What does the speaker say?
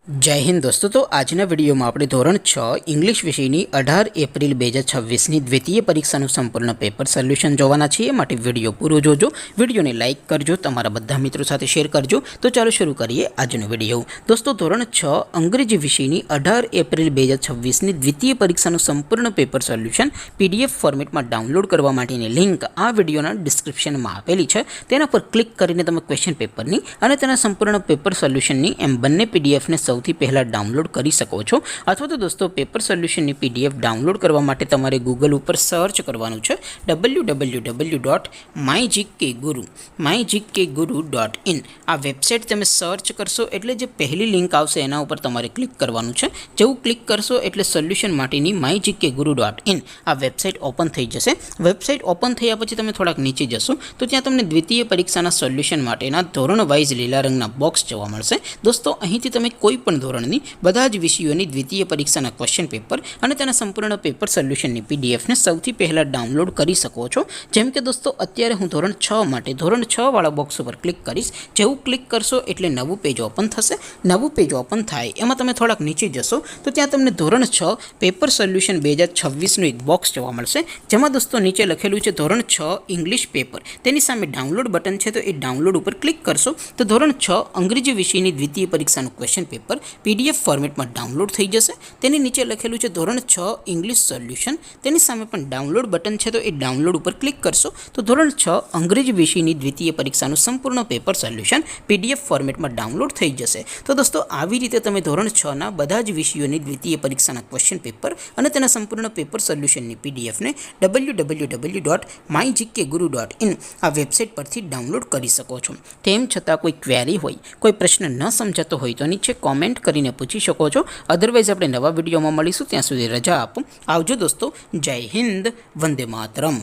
जय हिंद दोस्तों। तो આજના વિડીયોમાં આપણે ધોરણ 6 ઇંગ્લિશ વિષયની 18 એપ્રિલ 2026ની દ્વિતીય પરીક્ષાનું સંપૂર્ણ પેપર સોલ્યુશન જોવાના છીએ। માટે વિડીયો પૂરો જોજો, વિડીયોને લાઇક કરજો, તમારા બધા મિત્રો સાથે શેર કરજો। તો ચાલો શરૂ કરીએ આજનો વિડીયો। દોસ્તો ધોરણ 6 અંગ્રેજી વિષયની 18 એપ્રિલ 2026ની દ્વિતીય પરીક્ષાનું સંપૂર્ણ પેપર સોલ્યુશન પીડીએફ ફોર્મેટમાં ડાઉનલોડ કરવા માટેની લિંક આ વિડીયોના ડિસ્ક્રિપ્શનમાં આપેલી છે। તેના પર ક્લિક કરીને તમે ક્વેશ્ચન પેપરની અને તેના સંપૂર્ણ પેપર સોલ્યુશનની એમ બંને પીડીએફને સૌથી પહેલા ડાઉનલોડ કરી શકો છો। અથવા તો દોસ્તો પેપર સોલ્યુશનની પીડીએફ ડાઉનલોડ કરવા માટે તમારે ગૂગલ ઉપર સર્ચ કરવાનું છે www.mygkguru.in। આ વેબસાઇટ તમે સર્ચ કરશો એટલે જે પહેલી લિંક આવશે એના ઉપર તમારે ક્લિક કરવાનું છે। જેવું ક્લિક કરશો એટલે સોલ્યુશન માટેની mygkguru.in આ વેબસાઇટ ઓપન થઈ જશે। વેબસાઇટ ઓપન થયા પછી તમે થોડાક નીચે જશો તો ત્યાં તમને દ્વિતીય પરીક્ષાના સોલ્યુશન માટેના ધોરણ વાઇઝ લીલા રંગના બોક્સ જોવા મળશે। દોસ્તો અહીંથી તમે કોઈ પણ ધોરણની બધા જ વિષયોની દ્વિતીય પરીક્ષાના ક્વેશ્ચન પેપર અને તેના સંપૂર્ણ પેપર સોલ્યુશનની પીડીએફને સૌથી પહેલાં ડાઉનલોડ કરી શકો છો। જેમ કે દોસ્તો અત્યારે હું ધોરણ 6 માટે ધોરણ 6 વાળા બોક્સ ઉપર ક્લિક કરીશ। જેવું ક્લિક કરશો એટલે નવું પેજ ઓપન થશે। નવું પેજ ઓપન થાય એમાં તમે થોડાક નીચે જશો તો ત્યાં તમને ધોરણ 6 પેપર સોલ્યુશન 2026નું એક બોક્સ જોવા મળશે। જેમાં દોસ્તો નીચે લખેલું છે ધોરણ 6 ઇંગ્લિશ પેપર, તેની સામે ડાઉનલોડ બટન છે તો એ ડાઉનલોડ ઉપર ક્લિક કરશો તો ધોરણ 6 અંગ્રેજી વિષયની દ્વિતીય પરીક્ષાનું ક્વેશ્ચન પેપર પીડીએફ ફોર્મેટમાં ડાઉનલોડ થઈ જશે। તેની નીચે લખેલું છે ધોરણ 6 ઇંગ્લિશ સોલ્યુશન, તેની સામે પણ ડાઉનલોડ બટન છે તો એ ડાઉનલોડ ઉપર ક્લિક કરશો તો ધોરણ 6 અંગ્રેજી વિષયની દ્વિતીય પરીક્ષાનું સંપૂર્ણ પેપર સોલ્યુશન પીડીએફ ફોર્મેટમાં ડાઉનલોડ થઈ જશે। તો દોસ્તો આવી રીતે તમે ધોરણ 6ના બધા જ વિષયોની દ્વિતીય પરીક્ષાના ક્વેશ્ચન પેપર અને તેના સંપૂર્ણ પેપર સોલ્યુશનની પીડીએફને www.mygkguru.in આ વેબસાઇટ પરથી ડાઉનલોડ કરી શકો છો। તેમ છતાં કોઈ ક્વેરી હોય, કોઈ પ્રશ્ન ન સમજાતો હોય તો નીચે કોમેન્ટ કરીને પૂછી શકો છો। અધરવાઇઝ આપણે નવા વિડીયોમાં મળીશું, ત્યાં સુધી રજા આપો। આવજો દોસ્તો, જય હિન્દ, વંદે માતરમ।